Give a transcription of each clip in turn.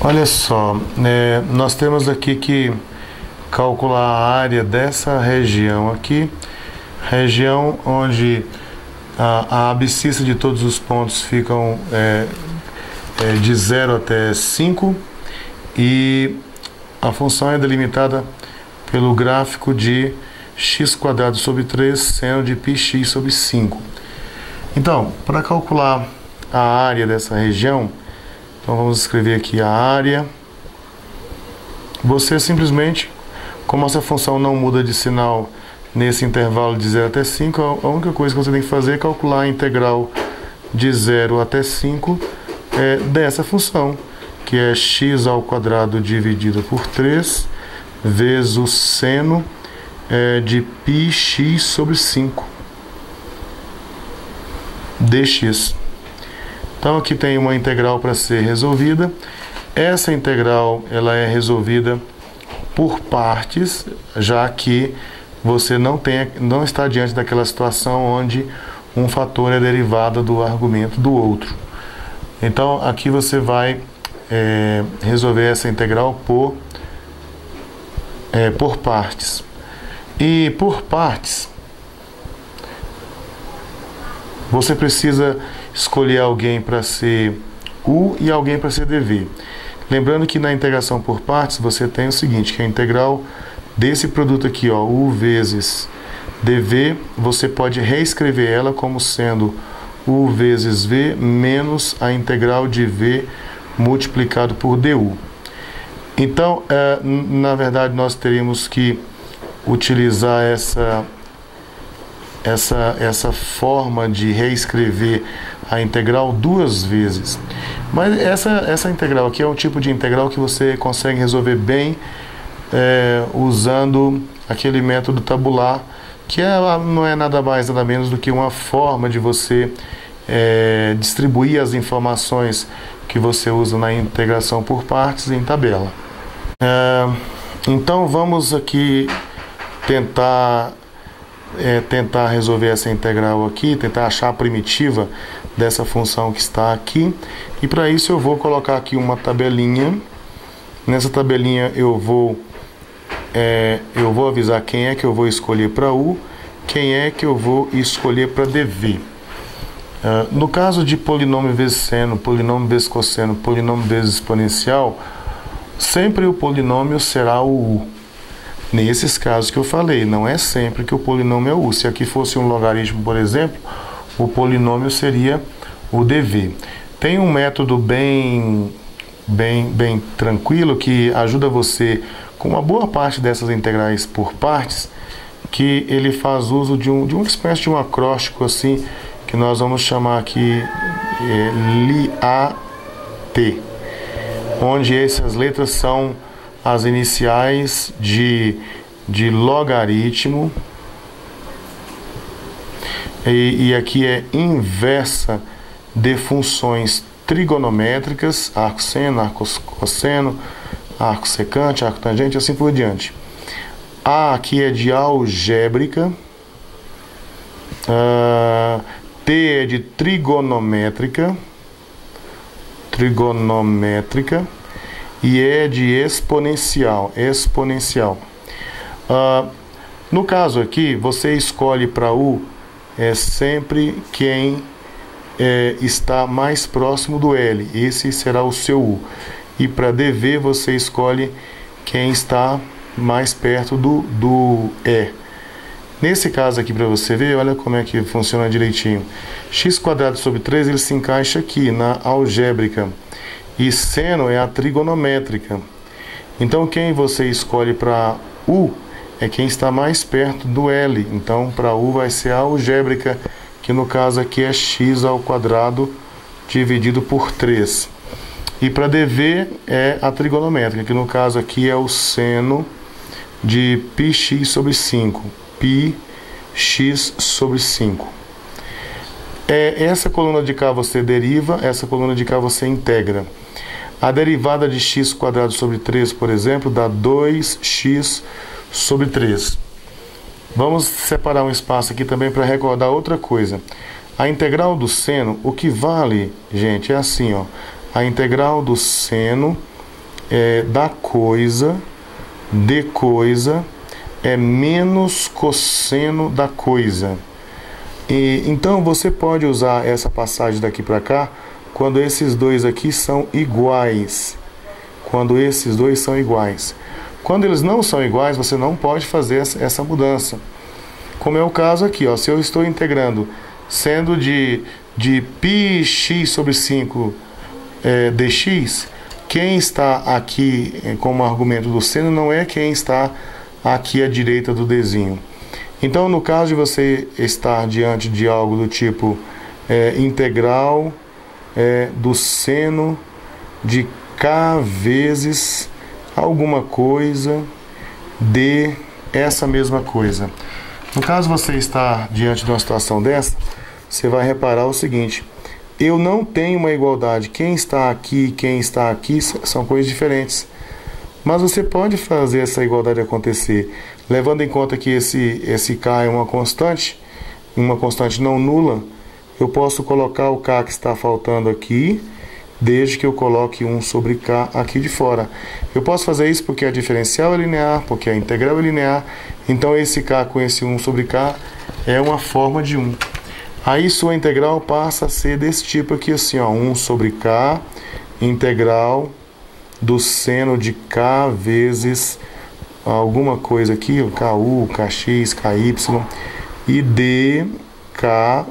Olha só, nós temos aqui que calcular a área dessa região aqui, região onde a abscissa de todos os pontos ficam de 0 até 5 e a função é delimitada pelo gráfico de x² sobre 3 seno de πx sobre 5. Então, para calcular a área dessa região, então vamos escrever aqui a área. Você simplesmente, como essa função não muda de sinal nesse intervalo de 0 até 5, a única coisa que você tem que fazer é calcular a integral de 0 até 5 dessa função, que é x² dividido por 3 vezes o seno de πx sobre 5 dx. Então aqui tem uma integral para ser resolvida. Essa integral ela é resolvida por partes, já que você não está diante daquela situação onde um fator é derivado do argumento do outro. Então aqui você vai resolver essa integral por partes. E por partes, você precisa escolher alguém para ser u e alguém para ser dv. Lembrando que na integração por partes você tem o seguinte, que a integral desse produto aqui, ó, u vezes dv, você pode reescrever ela como sendo u vezes v menos a integral de v multiplicado por du. Então, na verdade, nós teríamos que utilizar essa forma de reescrever a integral duas vezes. Mas essa integral aqui é um tipo de integral que você consegue resolver bem usando aquele método tabular, que não é nada mais nada menos do que uma forma de você distribuir as informações que você usa na integração por partes em tabela. Então vamos aqui tentar resolver essa integral aqui, tentar achar a primitiva dessa função que está aqui. E para isso eu vou colocar aqui uma tabelinha. Nessa tabelinha eu vou avisar quem é que eu vou escolher para u, quem é que eu vou escolher para dv. No caso de polinômio vezes seno, polinômio vezes cosseno, polinômio vezes exponencial, sempre o polinômio será o u. Nesses casos que eu falei, não é sempre que o polinômio é u. Se aqui fosse um logaritmo, por exemplo, o polinômio seria o dv. Tem um método bem tranquilo que ajuda você com uma boa parte dessas integrais por partes, que ele faz uso de uma espécie de um acróstico assim, que nós vamos chamar aqui LIAT, onde essas letras são as iniciais de logaritmo, e aqui é inversa de funções trigonométricas, arco seno, arco cosseno, arco secante, arco tangente, assim por diante. A aqui é de algébrica, T é de trigonométrica, e é de exponencial. No caso aqui, você escolhe para u sempre quem está mais próximo do L. Esse será o seu u. E para dv você escolhe quem está mais perto do E. Nesse caso aqui, para você ver, olha como é que funciona direitinho. x² sobre 3 ele se encaixa aqui na algébrica. E seno é a trigonométrica. Então quem você escolhe para u é quem está mais perto do L. Então para u vai ser a algébrica, que no caso aqui é x² dividido por 3. E para dv é a trigonométrica, que no caso aqui é o seno de πx sobre 5. πx sobre 5. Essa coluna de cá você deriva, essa coluna de cá você integra. A derivada de x² sobre 3, por exemplo, dá 2x sobre 3. Vamos separar um espaço aqui também para recordar outra coisa. A integral do seno, o que vale, gente, é assim, ó. A integral do seno da coisa, de coisa, é menos cosseno da coisa. Então você pode usar essa passagem daqui para cá quando esses dois aqui são iguais. Quando esses dois são iguais. Quando eles não são iguais, você não pode fazer essa mudança. Como é o caso aqui, ó, se eu estou integrando sendo de πx sobre 5 dx, quem está aqui como argumento do seno não é quem está aqui à direita do desenho. Então, no caso de você estar diante de algo do tipo integral do seno de k vezes alguma coisa de essa mesma coisa. No caso você está diante de uma situação dessa, você vai reparar o seguinte: eu não tenho uma igualdade. Quem está aqui e quem está aqui são coisas diferentes. Mas você pode fazer essa igualdade acontecer, levando em conta que esse k é uma constante não nula. Eu posso colocar o k que está faltando aqui, desde que eu coloque 1 sobre k aqui de fora. Eu posso fazer isso porque a diferencial é linear, porque a integral é linear. Então esse k com esse 1 sobre k é uma forma de 1. Aí sua integral passa a ser desse tipo aqui, assim, ó, 1 sobre k, integral do seno de k vezes alguma coisa aqui, ku, kx, ky e dk,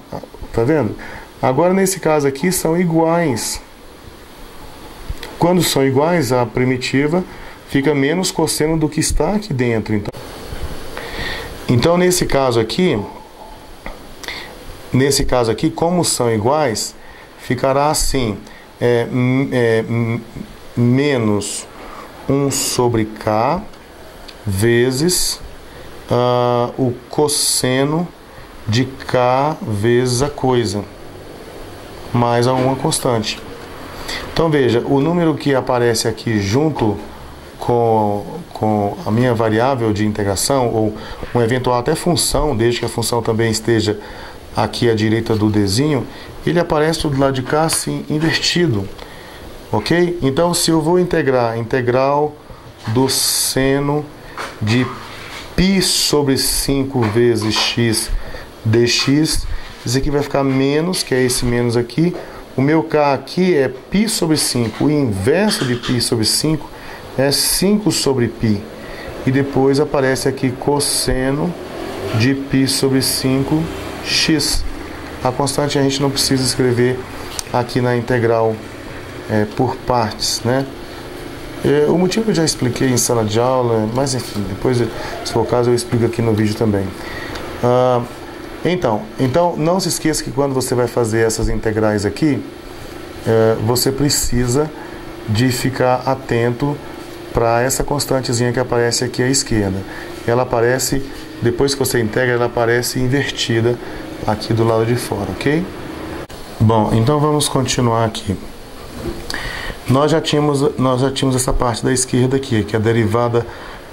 tá vendo? Agora nesse caso aqui são iguais. Quando são iguais, a primitiva fica menos cosseno do que está aqui dentro. Então nesse caso aqui, como são iguais, ficará assim, menos 1 sobre k vezes o cosseno de k vezes a coisa, mais uma constante. Então veja, o número que aparece aqui junto com a minha variável de integração, ou uma eventual até função, desde que a função também esteja aqui à direita do desenho, ele aparece do lado de cá assim, invertido. Ok? Então, se eu vou integrar integral do seno de π sobre 5 vezes x dx, isso aqui vai ficar menos, que é esse menos aqui. O meu k aqui é π sobre 5. O inverso de π sobre 5 é 5 sobre π. E depois aparece aqui cosseno de π sobre 5x. A constante a gente não precisa escrever aqui na integral por partes, né? O motivo eu já expliquei em sala de aula, mas enfim, depois, se for o caso, eu explico aqui no vídeo também. Então, não se esqueça que quando você vai fazer essas integrais aqui, você precisa de ficar atento para essa constantezinha que aparece aqui à esquerda. Ela aparece, depois que você integra, ela aparece invertida aqui do lado de fora, ok? Bom, então vamos continuar aqui. Nós já tínhamos essa parte da esquerda aqui, que é a derivada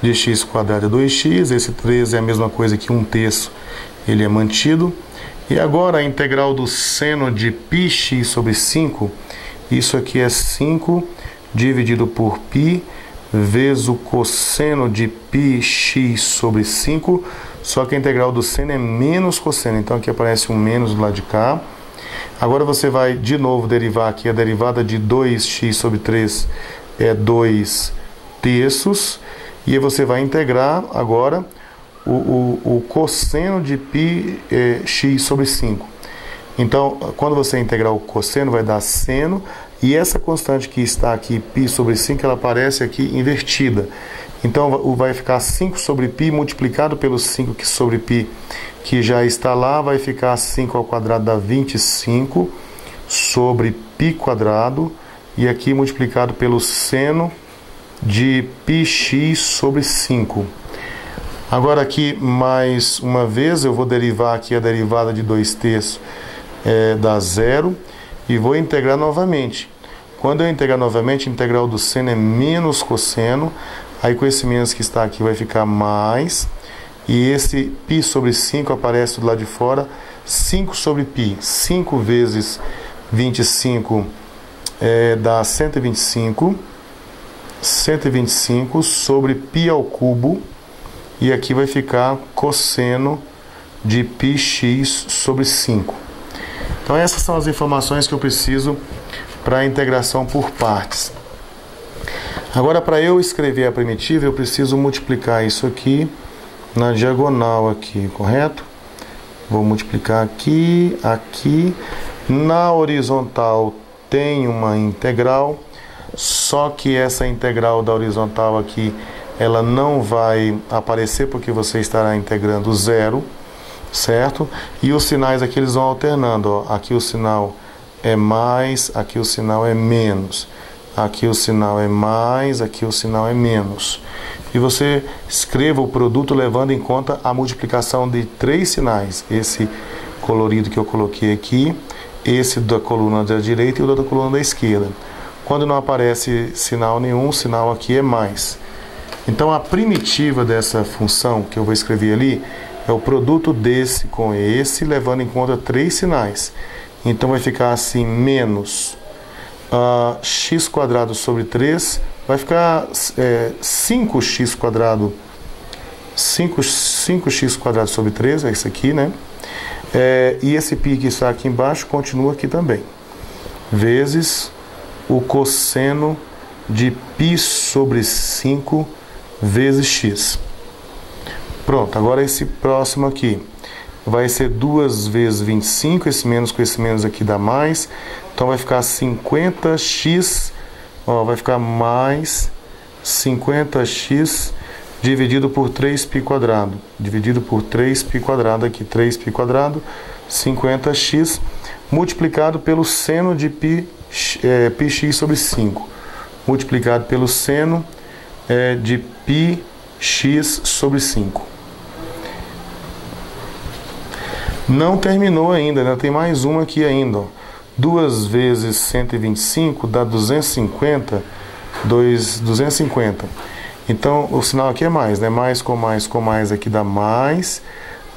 de x quadrado é 2x, esse 3 é a mesma coisa que 1/3, ele é mantido. E agora a integral do seno de πx sobre 5, isso aqui é 5 dividido por π vezes o cosseno de πx sobre 5, só que a integral do seno é menos cosseno, então aqui aparece um menos do lado de cá. Agora você vai de novo derivar aqui, a derivada de 2x sobre 3 é 2/3, e aí você vai integrar agora o cosseno de πx sobre 5. Então, quando você integrar o cosseno, vai dar seno, e essa constante que está aqui, π sobre 5, ela aparece aqui invertida. Então, vai ficar 5 sobre π multiplicado pelo 5 sobre π, que já está lá, vai ficar 5 ao quadrado dá 25 sobre π quadrado, e aqui multiplicado pelo seno de πx sobre 5. Agora aqui, mais uma vez, eu vou derivar aqui a derivada de 2/3 dá 0, e vou integrar novamente. Quando eu integrar novamente, a integral do seno é menos cosseno, aí com esse menos que está aqui vai ficar mais, e esse π sobre 5 aparece do lado de fora, 5 sobre π, 5 vezes 25 dá 125, 125 sobre π ao cubo, e aqui vai ficar cosseno de πx sobre 5. Então essas são as informações que eu preciso para a integração por partes. Agora, para eu escrever a primitiva, eu preciso multiplicar isso aqui na diagonal aqui, correto? Vou multiplicar aqui, aqui. Na horizontal tem uma integral, só que essa integral da horizontal aqui, ela não vai aparecer porque você estará integrando zero, certo? E os sinais aqui eles vão alternando, ó. Aqui o sinal é mais, aqui o sinal é menos. Aqui o sinal é mais, aqui o sinal é menos. E você escreva o produto levando em conta a multiplicação de 3 sinais. Esse colorido que eu coloquei aqui, esse da coluna da direita e o da coluna da esquerda. Quando não aparece sinal nenhum, o sinal aqui é mais. Então a primitiva dessa função que eu vou escrever ali é o produto desse com esse, levando em conta 3 sinais. Então vai ficar assim, menos x quadrado sobre 3, vai ficar 5x quadrado, 5x quadrado sobre 3, é isso aqui, né? E esse π que está aqui embaixo continua aqui também, vezes o cosseno de π sobre 5 vezes x. Pronto, agora esse próximo aqui vai ser 2 vezes 25, esse menos com esse menos aqui dá mais, então vai ficar 50x, ó, vai ficar mais 50x dividido por 3π quadrado, dividido por 3π quadrado, aqui 3π quadrado, 50x, multiplicado pelo seno de πx sobre 5, multiplicado pelo seno de πx sobre 5. Não terminou ainda, tem mais uma aqui ainda, ó. 2 vezes 125 dá 250, 250. Então, o sinal aqui é mais, né? Mais com mais aqui dá mais.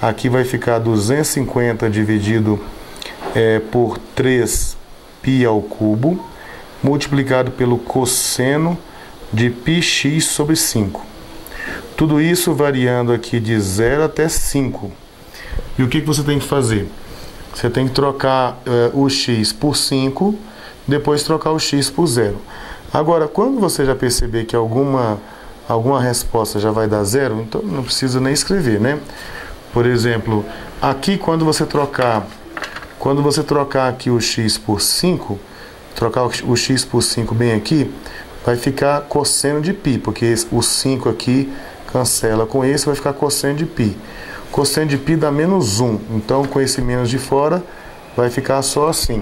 Aqui vai ficar 250 dividido por 3π ao cubo, multiplicado pelo cosseno de πx sobre 5. Tudo isso variando aqui de 0 até 5. E o que você tem que fazer? Você tem que trocar o x por 5, depois trocar o x por 0. Agora, quando você já perceber que alguma resposta já vai dar 0, então não precisa nem escrever, né? Por exemplo, aqui quando você trocar aqui o x por 5, trocar o x por 5 bem aqui, vai ficar cosseno de π, porque o 5 aqui cancela com esse, vai ficar cosseno de π. Cosseno de π dá menos 1, então com esse menos de fora vai ficar só assim.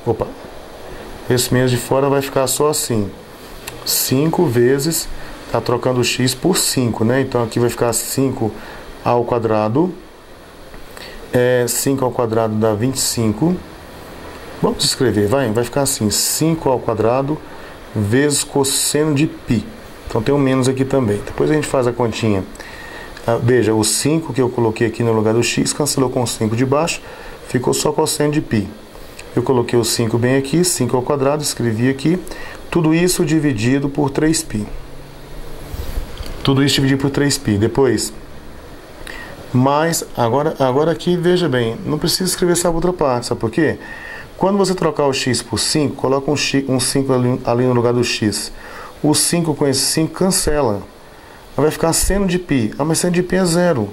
Opa! Esse menos de fora vai ficar só assim. 5 vezes, está trocando o x por 5, né? Então aqui vai ficar 5 ao quadrado. 5 ao quadrado dá 25. Vamos escrever, vai ficar assim, 5 ao quadrado vezes cosseno de π. Então tem um menos aqui também. Depois a gente faz a continha. Veja, o 5 que eu coloquei aqui no lugar do x, cancelou com o 5 de baixo, ficou só cosseno de π. Eu coloquei o 5 bem aqui, 5 ao quadrado, escrevi aqui, tudo isso dividido por 3π. Tudo isso dividido por 3π. Depois, mais, agora aqui, veja bem, não precisa escrever essa outra parte, sabe por quê? Quando você trocar o x por 5, coloca um 5 ali no lugar do x. O 5 com esse 5 cancela. Vai ficar seno de π. Mas seno de π é 0.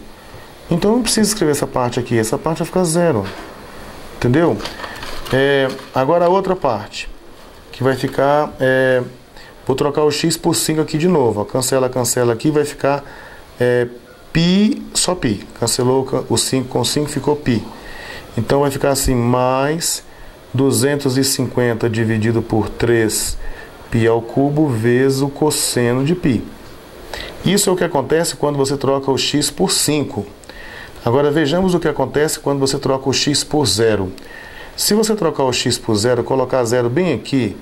Então não precisa escrever essa parte aqui. Essa parte vai ficar 0. Entendeu? Agora a outra parte. Que vai ficar... vou trocar o x por 5 aqui de novo. Ó. Cancela aqui. Vai ficar π, só π. Cancelou o 5 com 5, ficou π. Então vai ficar assim, mais 250 dividido por 3π ao cubo vezes o cosseno de π. Isso é o que acontece quando você troca o x por 5. Agora vejamos o que acontece quando você troca o x por 0. Se você trocar o x por 0, colocar 0 bem aqui,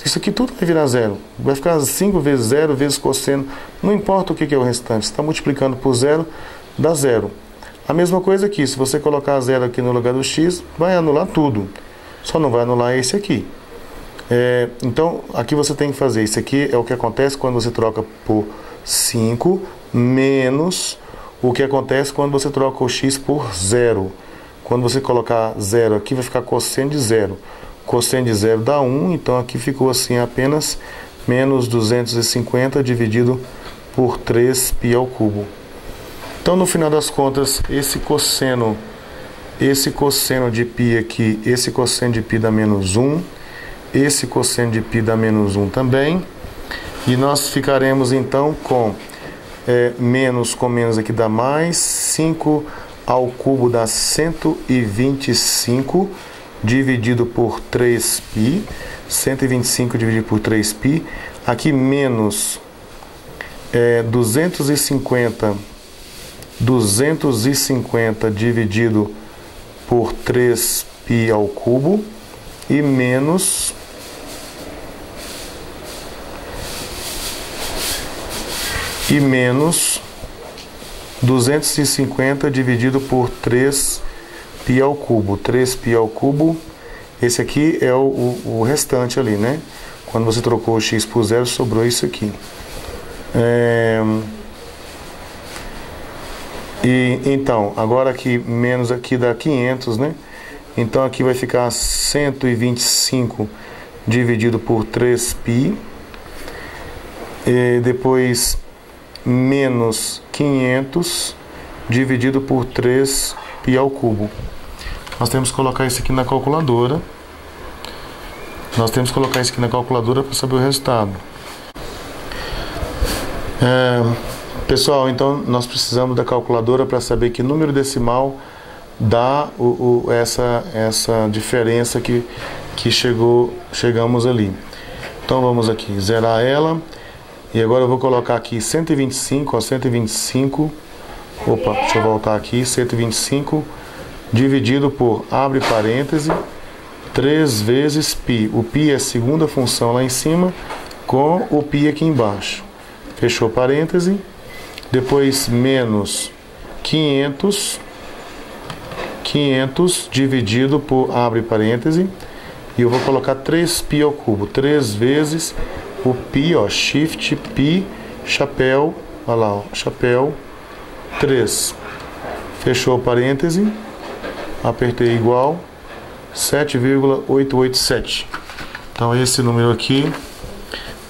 isso aqui tudo vai virar 0. Vai ficar 5 vezes 0 vezes cosseno. Não importa o que é o restante. Você está multiplicando por 0, dá 0. A mesma coisa aqui. Se você colocar 0 aqui no lugar do x, vai anular tudo. Só não vai anular esse aqui. Então, aqui você tem que fazer, isso aqui é o que acontece quando você troca por 5, menos o que acontece quando você troca o x por 0. Quando você colocar 0 aqui, vai ficar cosseno de 0. Cosseno de 0 dá 1, então aqui ficou assim apenas menos 250 dividido por 3π ao cubo. Então, no final das contas, esse cosseno de π aqui, esse cosseno de π dá menos 1, esse cosseno de π dá menos 1 também, e nós ficaremos então com menos com menos aqui dá mais, 5 ao cubo dá 125 dividido por 3π, 125 dividido por 3π, aqui menos 250 dividido por 3π ao cubo, e menos 250 dividido por 3π ao cubo. 3π ao cubo, esse aqui é o restante ali, né? Quando você trocou o x por 0, sobrou isso aqui. E então, agora aqui, menos aqui dá 500, né? Então aqui vai ficar 125 dividido por 3π. E depois menos 500 dividido por 3π ao cubo. Nós temos que colocar isso aqui na calculadora. Para saber o resultado. Pessoal, então nós precisamos da calculadora para saber que número decimal dá essa diferença que chegamos ali. Então vamos aqui zerar ela. E agora eu vou colocar aqui 125, ó, 125. Opa, deixa eu voltar aqui. 125 dividido por, abre parêntese, 3 vezes π. O π é a segunda função lá em cima, com o π aqui embaixo. Fechou parêntese. Depois menos 500 dividido por, abre parêntese. E eu vou colocar 3π ao cubo. 3 vezes o π, ó, shift π, chapéu, olha lá, ó, chapéu, 3. Fechou parêntese. Apertei igual, 7,887. Então esse número aqui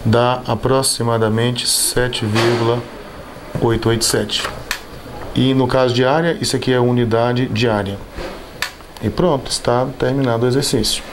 dá aproximadamente 7,887. E no caso de área, isso aqui é a unidade de área. E pronto, está terminado o exercício.